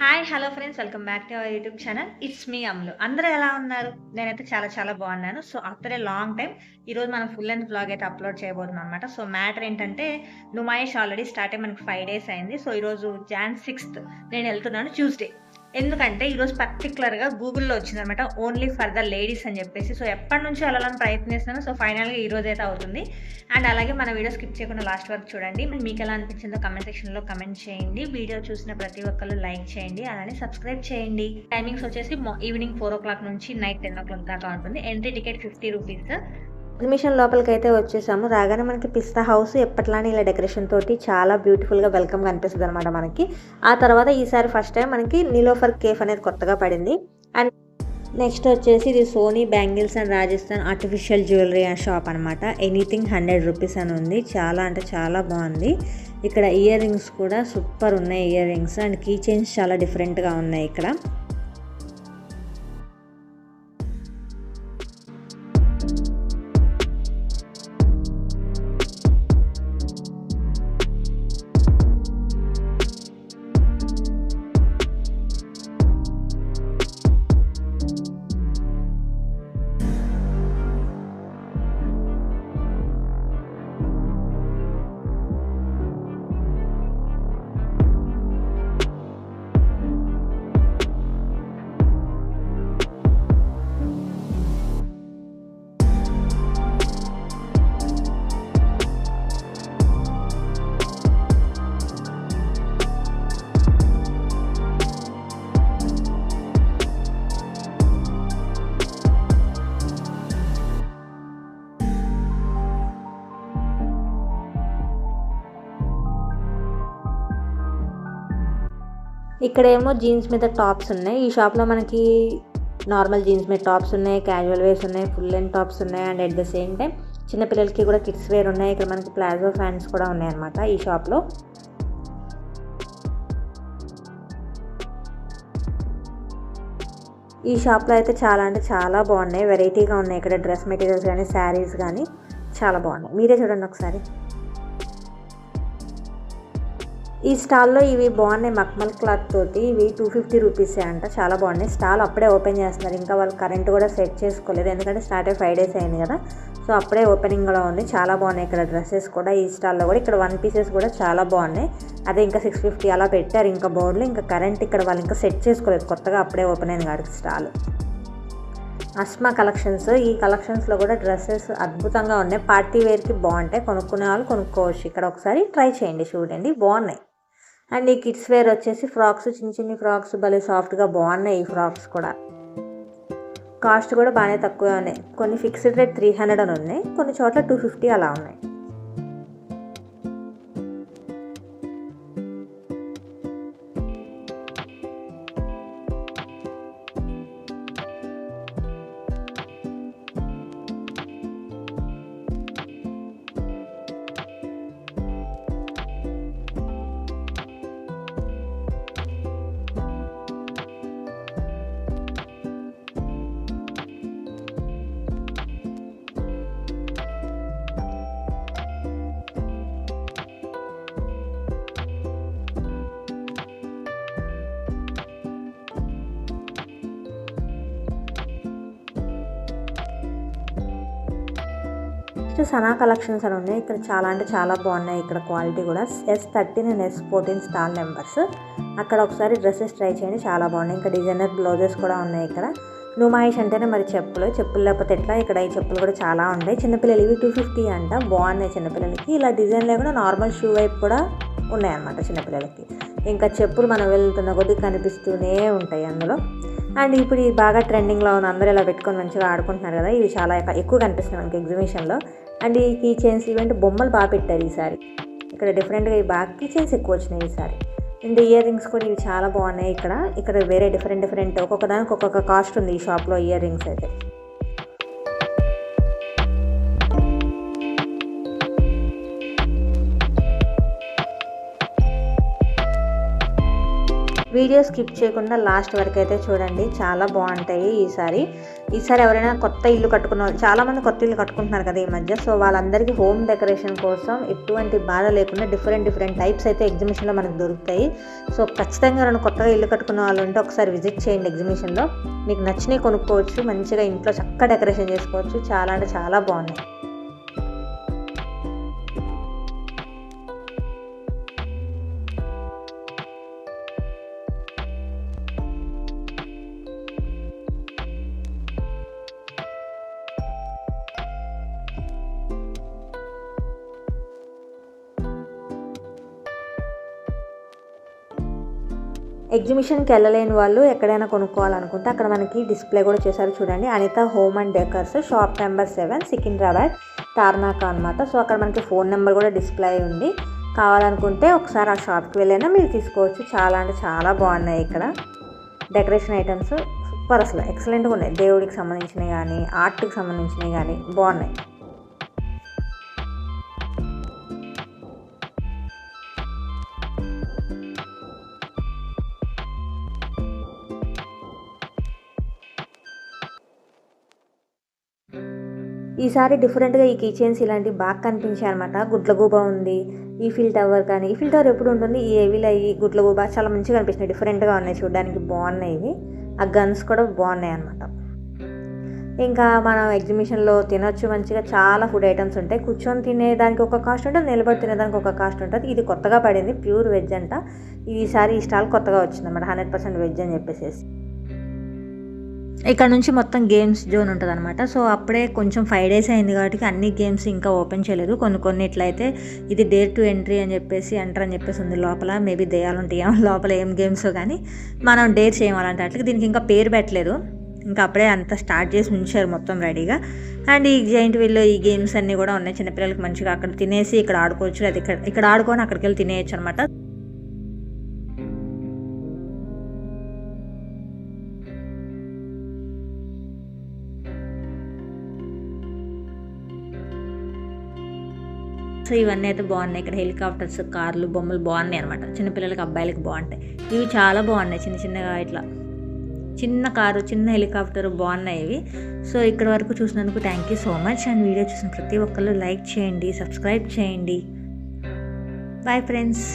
Hi! Hello friends. Welcome back to our YouTube channel. It's me Ammulu. అందరూ ఎలా ఉన్నారు? నేనైతే చాలా చాలా బాగున్నాను. So, after a long time ఈరోజు మనం ఫుల్ లెంగ్త్ వ్లాగ్ అయితే అప్‌లోడ్ చేయబోతున్నాం అనమాట. సో, మ్యాటర్ ఏంటంటే నుమాయిష్ ఆల్రెడీ స్టార్ట్ అయ్యి మనకి 5 డేస్ అయింది. సో, ఈరోజు జాన్ 6థ్ నేనెళ్తున్నాను ట్యూస్‌డే. ఎందుకంటే ఈరోజు పర్టిక్యులర్‌గా గూగుల్‌లో వచ్చిందనమాట. ఓన్లీ ఫర్ ద లేడీస్ అని చెప్పేసి. సో, ఎప్పటినుంచో వెళ్ళాలని ప్రయత్నిస్తున్నాను. సో, ఫైనల్‌గా ఈరోజైతే అవుతుంది. అండ్ అలాగే మన వీడియో స్కిప్ చేయకుండా లాస్ట్ వరకు చూడండి. మీకెలా అనిపించిందో కామెంట్ సెక్షన్‌లో కామెంట్ చేయండి. వీడియో చూసిన ప్రతి ఒక్కళ్ళు లైక్ చేయండి. అలానే సబ్స్క్రైబ్ చేయండి. టైమింగ్స్ వచ్చేసి ఈవినింగ్ 4:00 నుంచి నైట్ 10:00 దాకా ఉంటుంది. Entry ticket ₹50. అడ్మిషన్ లోపలికైతే వచ్చేసాము. రాగానే మనకి పిస్తా హౌస్ ఎప్పట్లానే ఇలా డెకరేషన్ తోటి చాలా బ్యూటిఫుల్‌గా వెల్కమ్‌గా అనిపిస్తది అనమాట మనకి. ఆ తర్వాత ఈసారి ఫస్ట్ టైం మనకి నిలోఫర్ కేఫ్ అనేది కొత్తగా పడింది. అండ్ నెక్స్ట్ వచ్చేసి ఇది Soni bangles and Rajasthan artificial jewellery shop అనమాట. ఎనీథింగ్ ₹100 అని ఉంది. చాలా అంటే చాలా బాగుంది. ఇక్కడ ఇయర్ రింగ్స్ కూడా సూపర్ ఉన్నాయి. Earrings and key chains చాలా డిఫరెంట్‌గా ఉన్నాయి ఇక్కడ. ఇక్కడేమో జీన్స్ మీద టాప్స్ ఉన్నాయి. ఈ షాప్‌లో మనకి నార్మల్ జీన్స్ మీద టాప్స్ ఉన్నాయి, క్యాజువల్ వేర్స్ ఉన్నాయి, ఫుల్ లెంగ్త్ టాప్స్ ఉన్నాయి and at the same time చిన్న పిల్లలకి కూడా కిడ్స్ వేర్ ఉన్నాయి. ఇక్కడ మనకి ప్లాజో ఫ్యాన్స్ కూడా ఉన్నాయన్నమాట ఈ షాప్‌లో. ఈ షాప్‌లో అయితే చాలా అంటే చాలా బాగున్నాయి. వెరైటీగా ఉన్నాయి ఇక్కడ డ్రెస్ మెటీరియల్స్ కానీ, శారీస్ కానీ చాలా బాగున్నాయి. మీరే చూడండి ఒకసారి. ఈ స్టాల్‌లో ఇవి బాగున్నాయి మక్మల్ క్లాత్ తోటి. ఇవి ₹250 అంట. చాలా బాగున్నాయి. స్టాల్ అప్పుడే ఓపెన్ చేస్తున్నారు. ఇంకా వాళ్ళు కరెంట్ కూడా సెట్ చేసుకోలేదు. ఎందుకంటే స్టార్ట్ అయ్యి 5 డేస్ అయింది కదా. సో అప్పుడే ఓపెనింగ్‌లో ఉంది. చాలా బాగున్నాయి ఇక్కడ డ్రెస్సెస్ కూడా ఈ స్టాల్‌లో కూడా. ఇక్కడ 1 పీసెస్ కూడా చాలా బాగున్నాయి. అదే ఇంకా 650 అలా పెట్టారు ఇంకా బోర్డులో. ఇంకా కరెంట్ ఇక్కడ వాళ్ళు ఇంకా సెట్ చేసుకోలేదు. కొత్తగా అప్పుడే ఓపెన్ అయింది కాబట్టి స్టాల్. అస్మా కలెక్షన్స్. ఈ కలెక్షన్స్‌లో కూడా డ్రెస్సెస్ అద్భుతంగా ఉన్నాయి. పార్టీ వేర్‌కి బాగుంటాయి. కొనుక్కునే వాళ్ళు కొనుక్కోవచ్చు. ఇక్కడ ఒకసారి ట్రై చేయండి చూడండి బాగున్నాయి. అండ్ ఈ కిడ్స్ వేర్ వచ్చేసి ఫ్రాక్స్, చిన్న చిన్ని ఫ్రాక్స్ భలే సాఫ్ట్‌గా బాగున్నాయి ఈ ఫ్రాక్స్ కూడా. కాస్ట్ కూడా బాగానే తక్కువే ఉన్నాయి. కొన్ని ఫిక్స్డ్ రేట్ 300 అని ఉన్నాయి. కొన్ని చోట్ల 250 అలా ఉన్నాయి. నెక్స్ట్ సనా కలెక్షన్స్ అని ఉన్నాయి. ఇక్కడ చాలా అంటే చాలా బాగున్నాయి. ఇక్కడ క్వాలిటీ కూడా S13 and S14 stall numbers. అక్కడ ఒకసారి డ్రెస్సెస్ ట్రై చేయండి చాలా బాగున్నాయి. ఇంకా డిజైనర్ బ్లౌజెస్ కూడా ఉన్నాయి ఇక్కడ. నుమాయిష్ అంటేనే మరి చెప్పులు లేకపోతే ఎట్లా. ఇక్కడ ఈ చెప్పులు కూడా చాలా ఉన్నాయి. చిన్నపిల్లలు ఇవి 250 అంట. బాగున్నాయి చిన్నపిల్లలకి. ఇలా డిజైన్ లేకుండా నార్మల్ షూ వైపు కూడా ఉన్నాయన్నమాట చిన్నపిల్లలకి. ఇంకా చెప్పులు మనం వెళ్తున్న కొద్దిగా కనిపిస్తూనే ఉంటాయి అందులో. అండ్ ఇప్పుడు ఇది బాగా ట్రెండింగ్లో ఉంది. అందరూ ఇలా పెట్టుకొని మంచిగా ఆడుకుంటున్నారు కదా. ఇవి చాలా ఎక్కువ కనిపిస్తున్నాయి మనకి ఎగ్జిబిషన్లో. అండ్ ఈ కీ చైన్స్ ఈవెంట్ బొమ్మలు బాగా పెట్టారు ఈసారి. ఇక్కడ డిఫరెంట్గా ఈ బాగా కీ చైన్స్ ఎక్కువ వచ్చినాయి ఈసారి. అండ్ ఇయర్ రింగ్స్ కూడా ఇవి చాలా బాగున్నాయి ఇక్కడ వేరే డిఫరెంట్ ఒక్కొక్క దానికి ఒక్కొక్క కాస్ట్ ఉంది ఈ షాప్లో ఇయర్ రింగ్స్ అయితే. వీడియో స్కిప్ చేయకుండా లాస్ట్ వరకు అయితే చూడండి, చాలా బాగుంటాయి. ఈసారి ఎవరైనా కొత్త ఇల్లు కట్టుకున్న వాళ్ళు, చాలామంది కొత్త ఇల్లు కట్టుకుంటున్నారు కదా ఈ మధ్య. సో వాళ్ళందరికీ హోమ్ డెకరేషన్ కోసం ఎటువంటి బాధ లేకుండా డిఫరెంట్ టైప్స్ అయితే ఎగ్జిబిషన్లో మనకు దొరుకుతాయి. సో ఖచ్చితంగా ఎవరైనా కొత్తగా ఇల్లు కట్టుకున్న వాళ్ళు ఉంటే ఒకసారి విజిట్ చేయండి ఎగ్జిబిషన్లో. మీకు నచ్చినవి కొనుక్కోవచ్చు, మంచిగా ఇంట్లో చక్కగా డెకరేషన్ చేసుకోవచ్చు. చాలా అంటే చాలా బాగున్నాయి. ఎగ్జిబిషన్కి వెళ్ళలేని వాళ్ళు ఎక్కడైనా కొనుక్కోవాలనుకుంటే అక్కడ మనకి డిస్ప్లే కూడా చేశారు చూడండి. Anitha home and decors, shop number 7, Secunderabad Tarnaka అనమాట. సో అక్కడ మనకి ఫోన్ నెంబర్ కూడా డిస్ప్లే ఉంది. కావాలనుకుంటే ఒకసారి ఆ షాప్కి వెళ్ళైనా మీరు తీసుకోవచ్చు. చాలా అంటే చాలా బాగున్నాయి ఇక్కడ డెకరేషన్ ఐటమ్స్. సూపర్, అసలు ఎక్సలెంట్గా ఉన్నాయి. దేవుడికి సంబంధించినవి కానీ, ఆర్ట్కి సంబంధించినవి కానీ బాగున్నాయి. ఈసారి డిఫరెంట్గా ఈ కిచెన్స్ ఇలాంటివి బాగా కనిపించాయి అనమాట. గుడ్లగూబ ఉంది, ఈఫిల్ టవర్ కానీ, ఈఫిల్ టవర్ ఎప్పుడు ఉంటుంది, ఈ ఏవిల్ అయ్యి గుడ్లగూబ చాలా మంచిగా కనిపిస్తున్నాయి. డిఫరెంట్గా ఉన్నాయి, చూడడానికి బాగున్నాయి ఇవి. ఆ గన్స్ కూడా బాగున్నాయి అనమాట. ఇంకా మనం ఎగ్జిబిషన్లో తినొచ్చు మంచిగా. చాలా ఫుడ్ ఐటమ్స్ ఉంటాయి. కూర్చొని తినేదానికి ఒక కాస్ట్ ఉంటుంది, నిలబడి తినేదానికి ఒక కాస్ట్ ఉంటుంది. ఇది కొత్తగా పడింది, ప్యూర్ వెజ్ అంట. ఈసారి ఈ స్టాల్ కొత్తగా వచ్చింది అనమాట, 100% వెజ్ అని చెప్పేసి. ఇక్కడ నుంచి మొత్తం గేమ్స్ జోన్ ఉంటుంది అనమాట. సో అప్పుడే కొంచెం 5 days అయింది కాబట్టి అన్ని గేమ్స్ ఇంకా ఓపెన్ చేయలేదు. కొన్ని ఇట్లయితే ఇది డేర్ టు ఎంట్రీ అని చెప్పేసి, ఎంటర్ అని చెప్పేసి ఉంది లోపల. మేబీ దెయ్యాలు ఉంటాయో లోపల, ఏం గేమ్స్ కానీ మనం డేర్ చేయాలంటే అట్లా. దీనికి ఇంకా పేరు పెట్టలేదు, ఇంకా అప్పుడే అంతా స్టార్ట్ చేసి ఉంచారు మొత్తం రెడీగా. అండ్ ఈ జైంట్ వీల్లో ఈ గేమ్స్ అన్నీ కూడా ఉన్నాయి. చిన్నపిల్లలకి మంచిగా అక్కడ తినేసి ఇక్కడ ఆడుకోవచ్చు, అది ఇక్కడ ఆడుకొని అక్కడికి వెళ్ళి తినేయచ్చు అనమాట. సో ఇవన్నీ అయితే బాగున్నాయి. ఇక్కడ హెలికాప్టర్స్, కార్లు, బొమ్మలు బాగున్నాయి అనమాట. చిన్నపిల్లలకి, అబ్బాయిలకి బాగుంటాయి. ఇవి చాలా బాగున్నాయి, చిన్నగా ఇట్లా చిన్న కారు, చిన్న హెలికాప్టర్ బాగున్నాయి ఇవి. సో ఇక్కడ వరకు చూసినందుకు thank you so much. And video చూసిన ప్రతి ఒక్కళ్ళు లైక్ చేయండి, సబ్స్క్రైబ్ చేయండి. Bye friends.